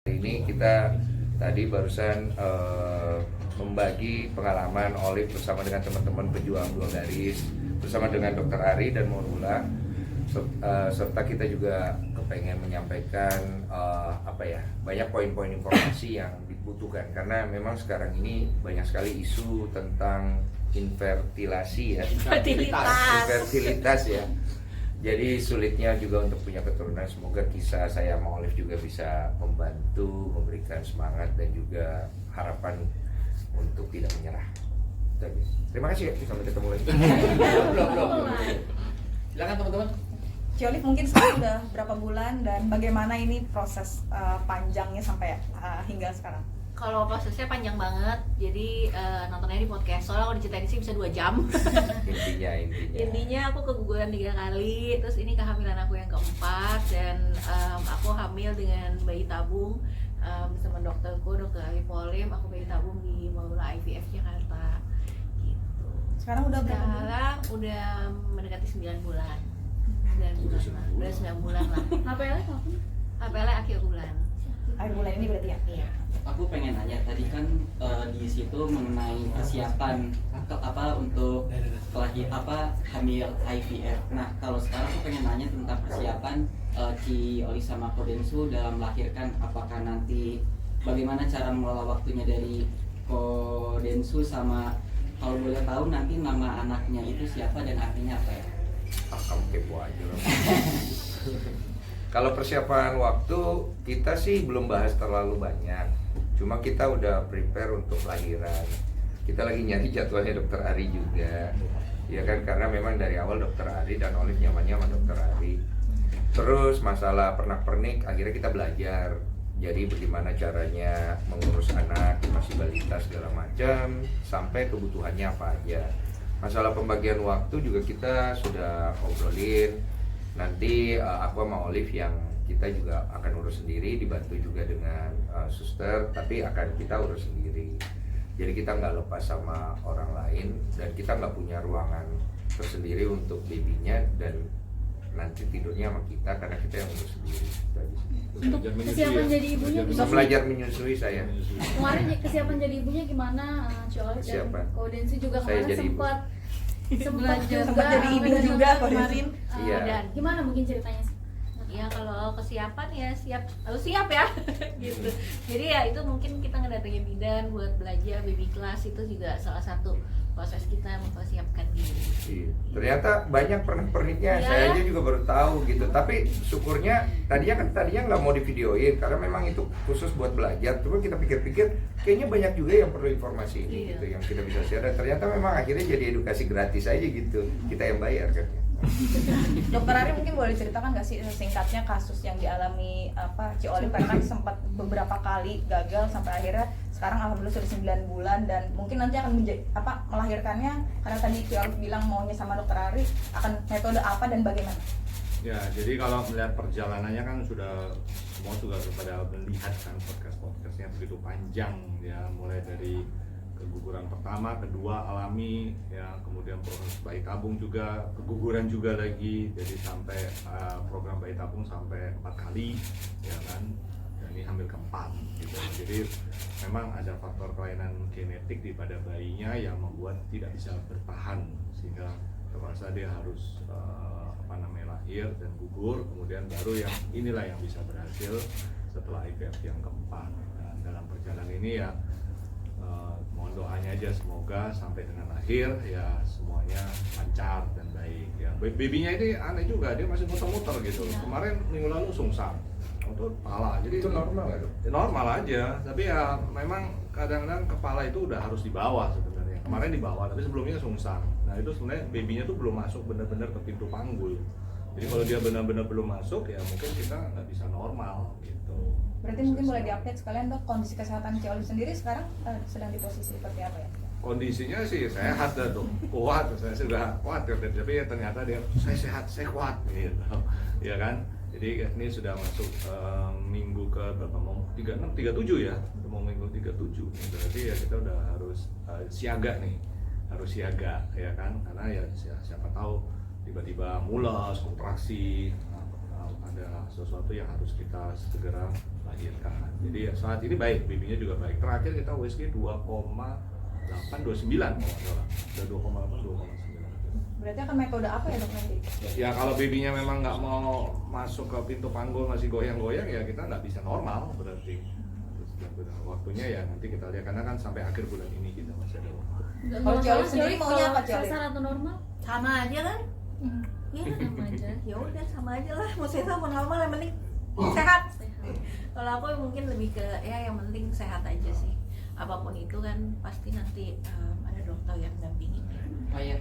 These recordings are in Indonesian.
Ini kita tadi barusan membagi pengalaman Olive bersama dengan teman-teman pejuang dua garis, bersama dengan Dr. Ari dan Monula, serta kita juga kepengen menyampaikan banyak poin-poin informasi yang dibutuhkan, karena memang sekarang ini banyak sekali isu tentang infertilasi ya, infertilitas ya. Jadi sulitnya juga untuk punya keturunan. Semoga kisah saya sama Olive juga bisa membantu, memberikan semangat dan juga harapan untuk tidak menyerah. Terima kasih ya, sampai ketemu lagi. Belum. Silakan teman-teman. Ci Olive, mungkin sekarang udah berapa bulan dan bagaimana ini proses panjangnya sampai hingga sekarang? Kalau prosesnya panjang banget, jadi nontonnya di podcast. Soalnya kalau diceritain sih bisa 2 jam. Intinya aku keguguran 3 kali, terus ini kehamilan aku yang keempat, dan aku hamil dengan bayi tabung bersama dokterku, Dr. Ali Polim. Aku bayi tabung di Monula IVF Jakarta. Gitu. Sekarang udah berapa bulan? Sekarang udah mendekati 9 bulan. 9 bulan lah. Udah 9 bulan lah. HPL kapan? HPL akhir bulan. Akhir bulan ini berarti ya? Iya. Aku pengen nanya tadi kan di situ mengenai persiapan untuk hamil IVF. Nah, kalau sekarang aku pengen nanya tentang persiapan Ci Olive sama Kodensu dalam melahirkan. Apakah nanti bagaimana cara mengelola waktunya dari Kodensu, sama kalau boleh tahu nanti nama anaknya itu siapa dan artinya apa ya? Kamu kepo aja loh. Kalau persiapan waktu kita sih belum bahas terlalu banyak. Cuma kita udah prepare untuk lahiran. Kita lagi nyari jadwalnya Dr. Ari juga. Ya kan, karena memang dari awal Dr. Ari dan Olive nyamannya sama Dr. Ari. Terus masalah pernak-pernik akhirnya kita belajar. Jadi bagaimana caranya mengurus anak masih balita segala macam, sampai kebutuhannya apa aja. Masalah pembagian waktu juga kita sudah obrolin. Nanti aku sama Olive yang kita juga akan urus sendiri, dibantu juga dengan suster, tapi akan kita urus sendiri. Jadi kita nggak lepas sama orang lain, dan kita nggak punya ruangan tersendiri untuk babynya, dan nanti tidurnya sama kita karena kita yang urus sendiri. Untuk kesiapan jadi ibunya Bisa gimana? belajar menyusui saya. Kemarin kesiapan jadi ibunya gimana, Ci Olive? Kesiapan. Dan Kodensi juga Saya kemarin jadi ibu. sempat Sempat jadi ibu juga kemarin. Iya. Dan Gimana mungkin ceritanya? ya kalau kesiapan ya harus siap ya gitu. Jadi ya itu mungkin kita ngedatengin bidan buat belajar baby class, itu juga salah satu proses kita mempersiapkan diri. Iya. Ternyata banyak pernik-perniknya, Iya. saya aja juga baru tahu gitu. Tapi syukurnya tadinya nggak mau divideoin karena memang itu khusus buat belajar. Cuma kita pikir-pikir kayaknya banyak juga yang perlu informasi ini Iya. gitu, yang kita bisa share. Dan ternyata memang akhirnya jadi edukasi gratis aja gitu. Kita yang bayar kan. Dokter Ari, mungkin boleh ceritakan nggak sih singkatnya kasus yang dialami Ci Olive, karena kan sempat beberapa kali gagal sampai akhirnya sekarang alhamdulillah sudah 9 bulan, dan mungkin nanti akan melahirkannya, karena tadi Ci Olive bilang maunya sama Dokter Ari, akan metode apa dan bagaimana? Ya, jadi kalau melihat perjalanannya kan semua juga pada melihat kan podcastnya begitu panjang ya, mulai dari keguguran pertama, kedua alami ya, kemudian proses bayi tabung juga, keguguran juga lagi, jadi sampai program bayi tabung sampai 4 kali ya kan, dan ini hamil keempat gitu. Jadi memang ada faktor kelainan genetik di pada bayinya yang membuat tidak bisa bertahan, sehingga terpaksa dia harus lahir dan gugur, kemudian baru yang inilah yang bisa berhasil setelah IVF yang keempat. Dan dalam perjalanan ini ya mohon doanya aja semoga sampai dengan akhir ya semuanya lancar dan baik ya. Babynya ini aneh juga, dia masih muter-muter gitu. Kemarin minggu lalu sungsang untuk kepala, jadi Itu normal nggak, Dok? normal aja, tapi ya memang kadang-kadang kepala itu udah harus di bawah sebenarnya. Kemarin di bawah, tapi sebelumnya sungsang. Nah itu sebenarnya babynya tuh belum masuk benar-benar ke pintu panggul. Jadi kalau dia benar-benar belum masuk ya mungkin kita nggak bisa normal gitu. Berarti mungkin boleh diupdate sekalian Dok, kondisi kesehatan Ci Olive sendiri sekarang sedang di posisi seperti apa ya? Kondisinya sih sehat dah tuh, kuat, saya sudah kuat ya, tapi ya ternyata dia saya sehat, saya kuat gitu, ya kan. Jadi ini sudah masuk minggu ke berapa, mau 36, 37 ya, mau minggu 37, berarti ya kita udah harus siaga nih, harus siaga ya kan, karena ya siapa tahu tiba-tiba mules, kontraksi, ada sesuatu yang harus kita segera melahirkan. Jadi ya, saat ini baik, babynya juga baik. Terakhir kita USG 2,829 kalau nggak salah. Udah 2,8 2,9. Berarti akan metode apa ya dok nanti? Ya kalau babynya memang nggak mau masuk ke pintu panggul masih goyang-goyang ya kita nggak bisa normal berarti. Terus waktunya ya nanti kita lihat karena kan sampai akhir bulan ini kita masih ada waktu. Nggak Kalau masalah, Cioli sendiri maunya apa, Cioli? Sesar atau normal? Sama aja kan? Ya, Sama aja. ya udah sama aja lah. Mau sehat mau normal yang penting sehat. Sehat. Kalau aku mungkin lebih ke ya yang penting sehat aja sih. Apapun itu kan pasti nanti ada dokter yang dampingin. Oh ya,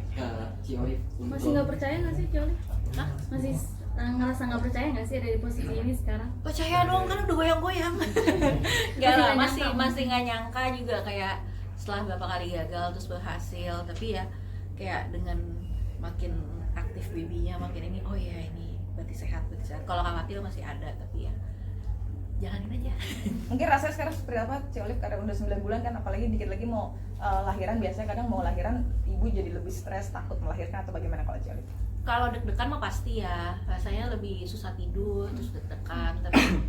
Ci Olive Masih nggak percaya nggak sih Cioli? Hah? Masih ngerasa nggak percaya nggak sih ada di posisi ini sekarang? Percaya dong kan udah goyang-goyang. Enggak lah, masih nggak nyangka juga kayak setelah beberapa kali gagal terus berhasil, tapi ya kayak dengan makin aktif babynya makin ini, oh ya ini berarti sehat. Kalau khawatir masih ada, tapi ya jalanin aja. Mungkin rasanya sekarang seperti apa Cioli karena udah 9 bulan kan, apalagi dikit lagi mau lahiran, biasanya kadang mau lahiran ibu jadi lebih stres, takut melahirkan atau bagaimana kalau Cioli? Kalau deg-degan mah pasti ya, rasanya lebih susah tidur, terus deg-degan, tapi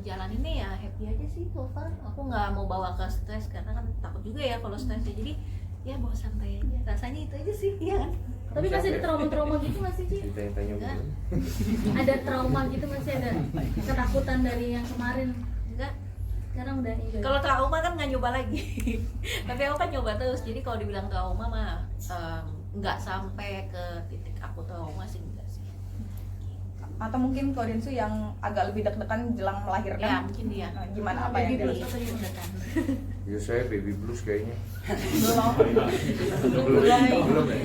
jalaninnya ya happy aja sih so far. Aku nggak mau bawa ke stres karena kan takut juga ya kalau stres ya, jadi ya bawa santai aja, rasanya itu aja sih, ya kan? Tapi masih ada trauma-trauma gitu nggak sih Ci? Ditanya-tanya Enggak. belum? Ada trauma gitu, masih ada ketakutan dari yang kemarin? Enggak. Sekarang udah enjoy. Kalau trauma kan nggak nyoba lagi. Tapi aku kan nyoba terus. Jadi kalau dibilang trauma mah nggak sampai ke titik aku trauma sih, enggak sih. Atau mungkin Kodensu yang agak lebih deg-degan jelang Ya melahirkan? mungkin dia. Nah, gimana apa yang Baby dia blues. rasakan? Ya saya baby blues kayaknya. Belum. Belum ya?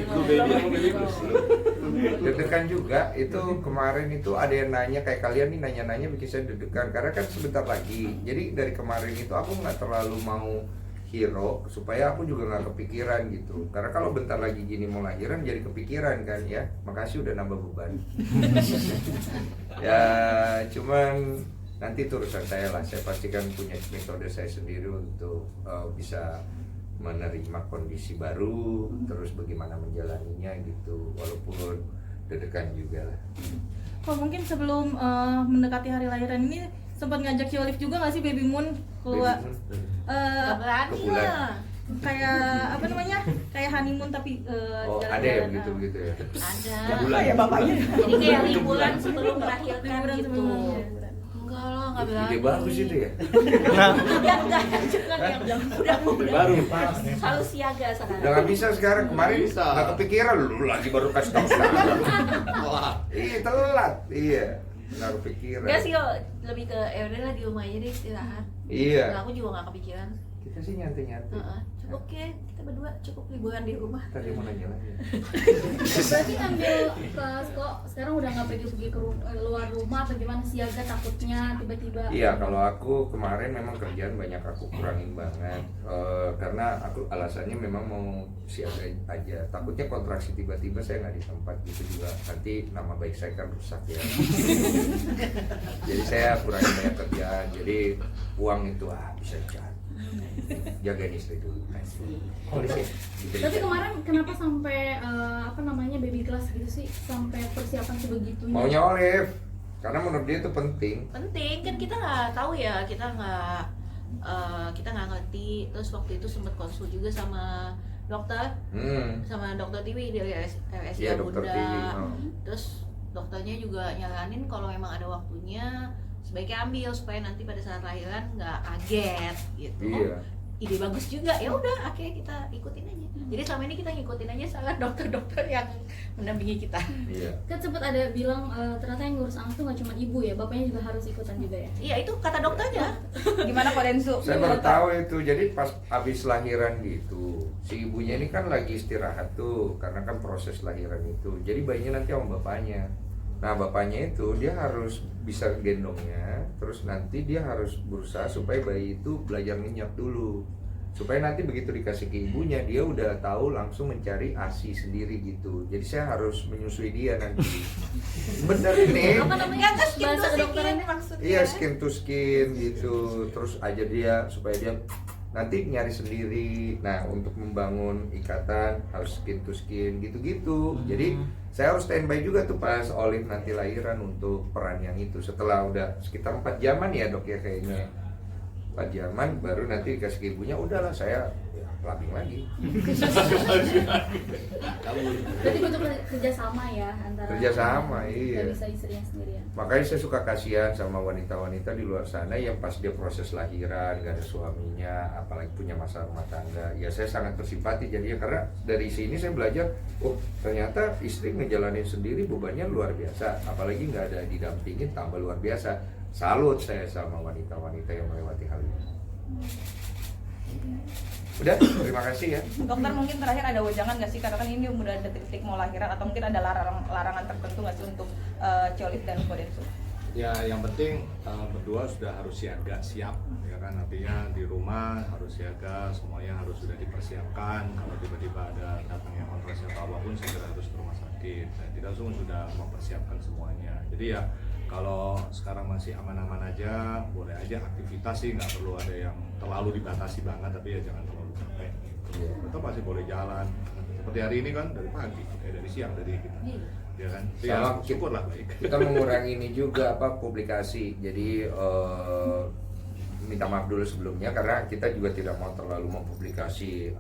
Itu baby apa baby blues? Deg-degan juga itu kemarin itu ada yang nanya kayak kalian nih nanya-nanya bikin saya deg-degan karena kan sebentar lagi. Jadi dari kemarin itu aku nggak terlalu mau hero supaya aku juga nggak kepikiran gitu. Karena kalau bentar lagi gini mau lahiran jadi kepikiran kan ya. Makasih udah nambah beban. Ya cuman nanti itu urusan saya lah. Saya pastikan punya metode saya sendiri untuk bisa menerima kondisi baru, terus bagaimana menjalaninya gitu, walaupun deg-degan juga lah. Kalau mungkin sebelum mendekati hari lahiran ini sempat ngajak Ciolif juga nggak sih Baby Moon keluar Nggak berani kebulan. lah. kayak apa namanya kayak honeymoon tapi Oh ada ya begitu-begitu ya? Ada. Apa ya bapaknya? Jadi kayak liburan sebelum melahirkan Liburan gitu. sebelum melahirkan. Enggak lah, nggak berani. Ide bagus itu ya? Enggak, jangan yang udah Baru selalu siaga Udah sekarang. nggak bisa sekarang, kemarin Bisa. nggak kepikiran lu lagi baru kasih tahu sekarang. Iya telat, iya nggak kepikiran. Enggak sih, kok lebih ke ya udahlah di rumah aja deh istirahat. Iya. Nah, aku juga nggak kepikiran. Kita sih nyantai-nyantai. Cukup kita berdua cukup liburan di rumah. Tadi mau nanya lagi. Berarti ngambil kelas kok sekarang udah nggak pergi-pergi ke luar rumah atau gimana, siaga takutnya tiba-tiba? Iya, kalau aku kemarin memang kerjaan banyak aku kurangin banget karena aku alasannya memang mau siaga aja. Takutnya kontraksi tiba-tiba saya nggak di tempat gitu juga. Nanti nama baik saya kan rusak ya. Jadi saya kurangin banyak kerjaan. Jadi uang itu bisa dicari. Jagain istri dulu. Tapi kemarin kenapa sampai apa namanya baby class gitu sih, sampai persiapan sebegitunya? Maunya Olive, karena menurut dia itu penting. Penting kan, kita nggak tahu ya, kita nggak ngerti. Terus waktu itu sempat konsul juga sama dokter, sama dokter Tiwi dari RSI Iya, dokter Bunda. Tiwi. Terus dokternya juga nyaranin kalau memang ada waktunya sebaiknya ambil supaya nanti pada saat lahiran nggak kaget gitu. Iya. Ide bagus juga, ya udah akhirnya kita ikutin aja. Jadi selama ini kita ngikutin aja salah dokter-dokter yang mendampingi kita. Iya. Kan sempat ada bilang ternyata yang ngurus anak tuh nggak cuma ibu ya, bapaknya juga harus ikutan juga ya. Iya itu kata dokternya. Gimana Kodensu? Saya baru tahu itu. Jadi pas habis lahiran gitu, si ibunya ini kan lagi istirahat tuh karena kan proses lahiran itu. Jadi bayinya nanti sama bapaknya. Nah bapaknya itu dia harus bisa gendongnya, terus nanti dia harus berusaha supaya bayi itu belajar nginyak dulu, supaya nanti begitu dikasih ke ibunya dia udah tahu langsung mencari ASI sendiri gitu. Jadi saya harus menyusui dia nanti. Bener ini? Apa namanya kan skin to Bahasa skin kedokterannya. maksudnya. Iya skin to skin gitu, terus aja dia supaya dia nanti nyari sendiri. Nah, untuk membangun ikatan harus skin to skin gitu-gitu. Jadi saya harus standby juga tuh pas Olive nanti lahiran untuk peran yang itu. Setelah udah sekitar 4 jaman ya dok ya kayaknya. 4 jaman baru nanti dikasih ke ibunya, udahlah saya labing lagi. Berarti butuh kerjasama ya antara Kerjasama, iya. nggak bisa istrinya sendirian. Makanya saya suka kasihan sama wanita-wanita di luar sana yang pas dia proses lahiran gak ada suaminya, apalagi punya masalah rumah tangga. Ya saya sangat bersimpati jadinya, karena dari sini saya belajar, oh ternyata istri ngejalanin sendiri bebannya luar biasa, apalagi nggak ada didampingin tambah luar biasa. Salut saya sama wanita-wanita yang melewati hal ini. Udah, terima kasih ya. Dokter mungkin terakhir ada wejangan nggak sih, karena kan ini udah detik-detik mau lahiran, atau mungkin ada larangan tertentu nggak sih untuk Ciolif dan Kodensu? Ya yang penting berdua sudah harus siap ya kan, artinya di rumah harus siaga, semuanya harus sudah dipersiapkan. Kalau tiba-tiba ada datangnya kontrasi atau apapun segera harus ke rumah sakit, dan kita semua sudah mempersiapkan semuanya. Jadi ya kalau sekarang masih aman-aman aja, boleh aja aktivitas sih, nggak perlu ada yang terlalu dibatasi banget, tapi ya jangan terlalu capek gitu. Tetap masih boleh jalan seperti hari ini kan, dari pagi, dari siang dari kita ya kan. Ya, Sama syukurlah baik. Kita mengurangi ini juga publikasi. Jadi minta maaf dulu sebelumnya karena kita juga tidak mau terlalu mempublikasi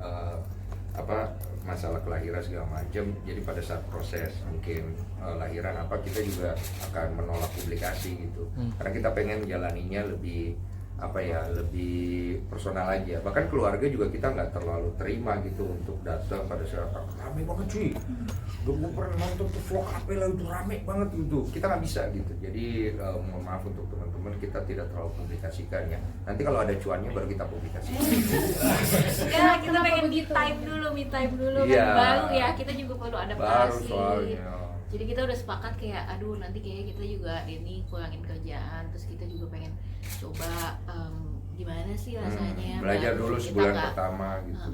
masalah kelahiran segala macam. Jadi pada saat proses mungkin lahiran kita juga akan menolak publikasi gitu. Karena kita pengen menjalaninya lebih lebih personal aja. Bahkan keluarga juga kita nggak terlalu terima gitu untuk datang pada saat rame banget cuy. Gue pernah nonton tuh vlog apa lah itu rame banget gitu. Kita nggak bisa gitu. Jadi mohon maaf untuk teman-teman, kita tidak terlalu publikasikan ya. Nanti kalau ada cuannya baru kita publikasikan. Ya, kita Kenapa pengen begitu? me time dulu Iya. kan baru ya, kita juga perlu adaptasi. Baru soalnya. Jadi kita udah sepakat kayak, aduh nanti kayak kita juga ini kurangin kerjaan, terus kita juga pengen coba gimana sih rasanya. Belajar baru dulu kita sebulan nggak- pertama gitu.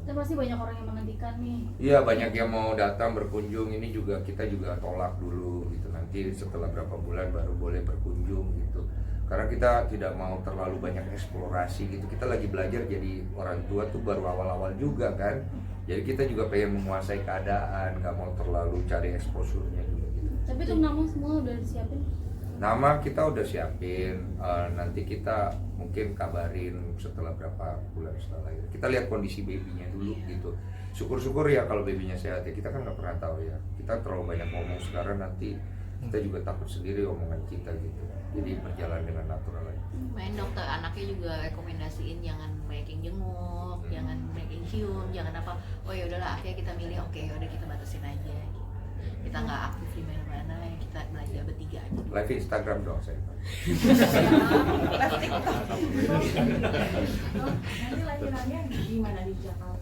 Itu pasti banyak orang yang menantikan nih. Iya, banyak yang mau datang berkunjung. Ini juga kita juga tolak dulu gitu. Nanti setelah berapa bulan baru boleh berkunjung gitu. Karena kita tidak mau terlalu banyak eksplorasi gitu. Kita lagi belajar jadi orang tua tuh baru awal-awal juga kan. Jadi kita juga pengen menguasai keadaan, nggak mau terlalu cari exposure-nya juga gitu. Tapi untuk nama semua udah disiapin. Nama kita udah siapin, nanti kita mungkin kabarin setelah berapa bulan setelah lahir. Kita lihat kondisi babynya dulu gitu. Syukur-syukur ya kalau babynya sehat ya, kita kan nggak pernah tahu ya. Kita terlalu banyak ngomong sekarang, nanti kita juga takut sendiri omongan kita gitu. Jadi berjalan dengan natural aja. Main dokter anaknya juga rekomendasiin jangan banyak yang jenguk, jangan banyak yang cium, jangan apa. Oh ya udahlah, akhirnya kita milih oke, udah kita batasin aja. Gitu. Kita nggak aktif di mana-mana, ya kita belajar bertiga aja. Live Instagram dong saya. Live TikTok. Nanti lahirannya di mana, di Jakarta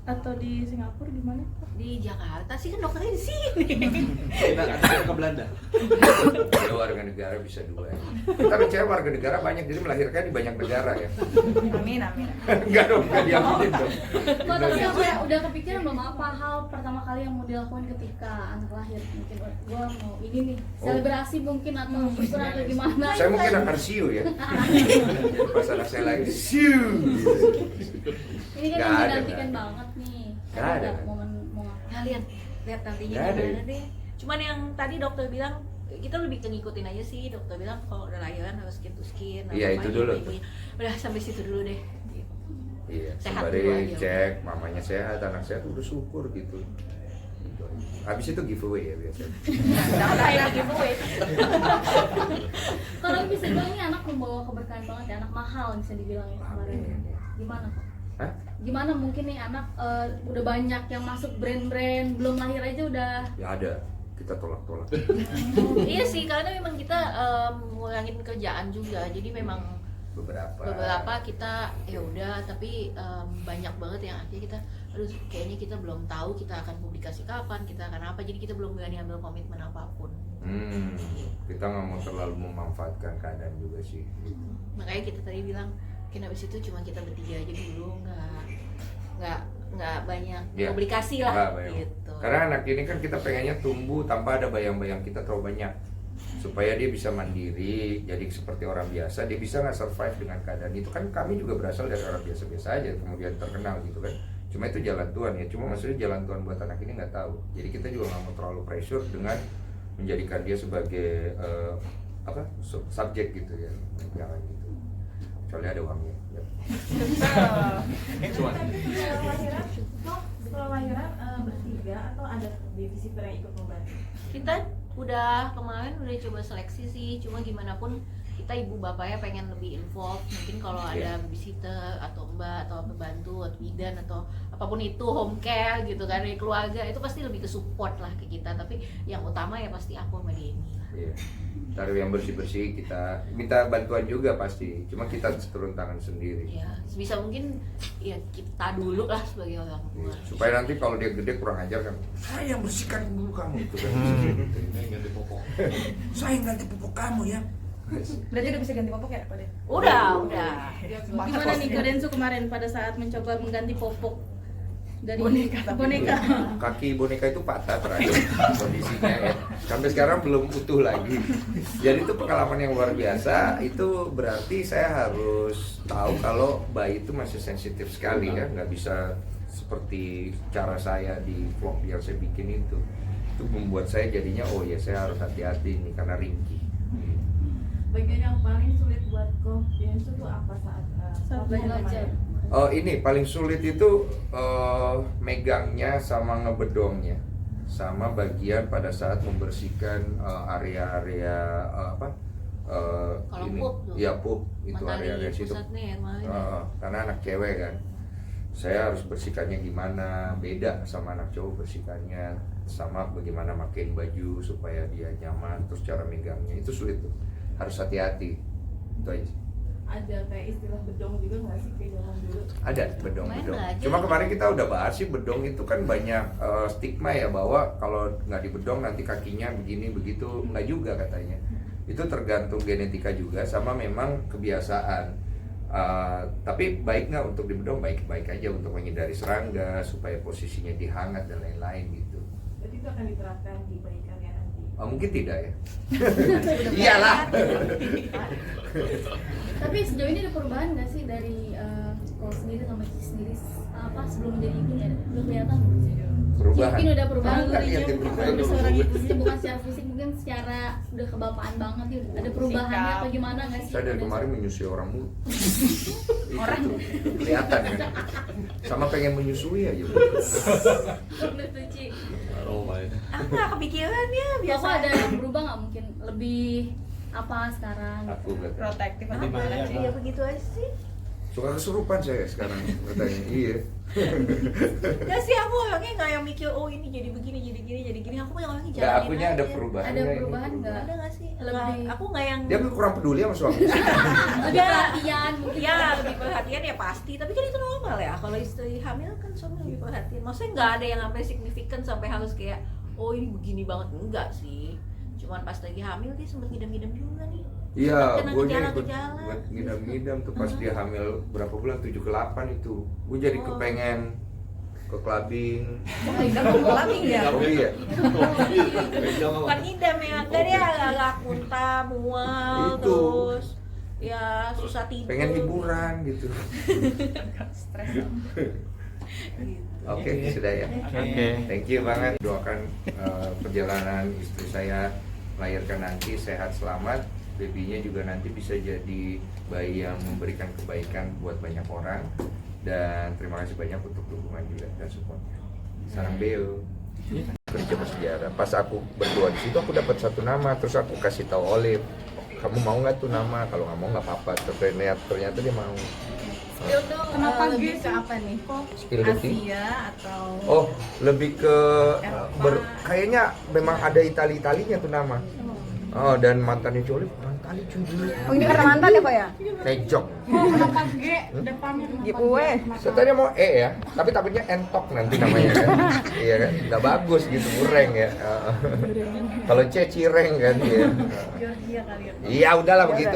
atau di Singapura, di mana? Di Jakarta sih kan dokternya di sini. Kita akan ke Belanda. Ya warga negara bisa dua ya. Kita percaya warga negara banyak, jadi melahirkan di banyak negara ya. Amin, amin. Enggak dong, enggak diaminin dong. Kok tapi udah kepikiran belum apa hal pertama kali yang mau dilakukan ketika anak lahir? Mungkin gua mau ini nih, selebrasi mungkin atau syukur atau gimana? Saya mungkin akan siu ya. Jadi pas anak saya lagi siu. Ini kan Nggak yang ada, dinantikan nggak. banget nih. Nggak ada. Momen mau Nah, lihat nantinya Nggak ada. gimana deh. Cuman yang tadi dokter bilang kita lebih ke ngikutin aja sih. Dokter bilang kalau udah lahiran harus skin to skin. Iya, itu dulu. ibunya. Udah sampai situ dulu deh. Gitu. Iya, Sehat sembari dulu aja. cek mamanya sehat, anak sehat udah syukur gitu. Habis itu giveaway ya biasanya. Jangan ada giveaway. Kalau bisa bilang ini anak membawa keberkahan banget ya, anak mahal bisa dibilang ya kemarin. Amin. Gimana kok? Hah? Gimana mungkin nih anak udah banyak yang masuk brand-brand, belum lahir aja udah. Ya ada, kita tolak-tolak. Iya sih, karena memang kita ngurangin kerjaan juga. Jadi memang beberapa kita ya udah, tapi banyak banget yang akhirnya kita aduh kayaknya kita belum tahu kita akan publikasi kapan, kita akan apa, jadi kita belum berani ambil komitmen apapun. Kita nggak mau terlalu memanfaatkan keadaan juga sih. Makanya kita tadi bilang mungkin habis itu cuma kita bertiga aja dulu, nggak banyak Iya. publikasi Nggak lah banyak. gitu. Karena anak ini kan kita pengennya tumbuh tanpa ada bayang-bayang kita terlalu banyak. supaya dia bisa mandiri, jadi seperti orang biasa. Dia bisa nggak survive dengan keadaan itu. Kan kami juga berasal dari orang biasa-biasa aja, kemudian terkenal gitu kan. Cuma itu jalan Tuhan ya, cuma maksudnya jalan Tuhan buat anak ini nggak tahu. Jadi kita juga nggak mau terlalu pressure dengan menjadikan dia sebagai subjek gitu ya, jangan gitu. Kecuali ada uangnya. Ya. Setelah lahiran bertiga atau ada babysitter yang ikut membantu? Kita udah kemarin udah coba seleksi sih, cuma gimana pun kita ibu bapaknya pengen lebih involved. Mungkin kalau ada babysitter atau mbak atau pembantu atau bidan atau apapun itu, home care gitu kan dari keluarga, itu pasti lebih ke support lah ke kita. Tapi yang utama ya pasti aku sama Denny. Iya. Taruh yang bersih-bersih, kita minta bantuan juga pasti. Cuma kita turun tangan sendiri. Ya, sebisa mungkin ya kita dulu lah sebagai orang tua. Supaya nanti kalau dia gede kurang ajar kan, saya yang bersihkan dulu kamu itu kan. Ini ganti popok. Saya yang ganti pupuk kamu ya. Berarti udah bisa ganti popok ya Pak De? Udah. Gimana nih Kak Densu kemarin pada saat mencoba mengganti popok dari Boneka. Kaki boneka itu patah terakhir kondisinya ya. Sampai sekarang belum utuh lagi. Jadi itu pengalaman yang luar biasa. Itu berarti saya harus tahu kalau bayi itu masih sensitif sekali ya, nggak bisa seperti cara saya di vlog yang saya bikin itu. Itu membuat saya jadinya oh ya saya harus hati-hati nih karena ringkih. Bagian yang paling sulit buat Ko Densu itu apa saat belajar? Ini paling sulit itu megangnya sama ngebedongnya, sama bagian pada saat membersihkan area-area Kalau ini. pup tuh. Ya pup itu Matahari area situ. pusatnya ya kemarin. Karena anak cewek kan, saya harus bersihkannya gimana, beda sama anak cowok bersihkannya, sama bagaimana makin baju supaya dia nyaman, terus cara megangnya itu sulit tuh, harus hati-hati. Itu aja. ada kayak istilah bedong juga nggak sih kayak zaman dulu? Ada bedong. Main belajar. Cuma kemarin kita udah bahas sih bedong itu kan banyak stigma ya bahwa kalau nggak dibedong nanti kakinya begini begitu, nggak juga katanya. Itu tergantung genetika juga sama memang kebiasaan. Tapi baik nggak untuk dibedong, baik-baik aja untuk menghindari serangga supaya posisinya dihangat dan lain-lain gitu. Jadi itu akan diterapkan di bayikannya nanti. Mungkin tidak ya. Iyalah. Tapi sejauh ini ada perubahan nggak sih dari Ko sendiri sama Ci sendiri apa sebelum jadi ini ya? Udah kelihatan belum sih? Perubahan. Mungkin udah perubahan Nggak dirinya, liatin perubahan udah dulu. seorang itu sih, bukan secara fisik, mungkin secara udah kebapaan banget ya. Ada perubahannya Sikap. apa gimana nggak sih? Saya dari kemarin menyusui orang mulu. Orang kelihatan kan. Sama pengen menyusui aja. Bener tuh, Ci. Aroma ya. Aku nggak kepikiran ya, biasa Bapak ada yang berubah nggak mungkin lebih apa sekarang? Aku kata. Protektif atau Gimana gimana ya, sih? ya begitu aja sih. Suka kesurupan saya sekarang katanya. Iya. Gak sih, aku orangnya nggak yang mikir oh ini jadi begini jadi gini jadi gini. Aku yang orangnya Nggak, jalanin akunya ada aja. perubahan. Ada perubahan nggak? Ada nggak sih? Lebih- Aku nggak yang Dia kurang peduli sama suami. Lebih perhatian mungkin. ya lebih perhatian ya pasti, tapi kan itu normal ya. Kalau istri hamil kan suami lebih perhatian. Maksudnya nggak ada yang sampai signifikan sampai harus kayak oh ini begini banget, enggak sih. Cuman pas lagi hamil dia sempet ngidam-ngidam juga nih. Iya, Kena gue gejala-gejala. ikut ngidam-ngidam tuh pas dia hamil berapa bulan, 7 ke 8 itu. Gue jadi kepengen ke clubbing. Kita mau clubbing ya? Oh iya. Bukan ngidam ya, enggak dia agak muntah, mual, Itu. terus ya susah tidur. Pengen hiburan gitu. Stres. Oke, sudah ya. Oke. Thank you banget. Doakan perjalanan istri saya melahirkan nanti sehat selamat. Babynya juga nanti bisa jadi bayi yang memberikan kebaikan buat banyak orang. Dan terima kasih banyak untuk dukungan juga dan supportnya. Sarang Beo. Kerja bersejarah. Pas aku berdua di situ aku dapat satu nama, terus aku kasih tahu Olive, kamu mau nggak tuh nama? Kalau nggak mau nggak apa-apa. Ternyata dia mau. Kenapa lebih ke apa nih? Kok Spill the tea? Asia atau Oh, lebih ke Eropa. kayaknya memang ada Itali-Italinya tuh nama. Oh, dan mantannya Jolip orang Itali cuy dulu. Oh, ini karena mantan ya, Pak ya? Nejok. Kenapa G depannya kenapa? Giveaway. Sebenarnya mau ya, tapi takutnya entok nanti namanya kan. Iya kan? Nggak bagus gitu, kurang ya. Kalau C cireng kan dia. Georgia kali ya. Iya, udahlah begitu.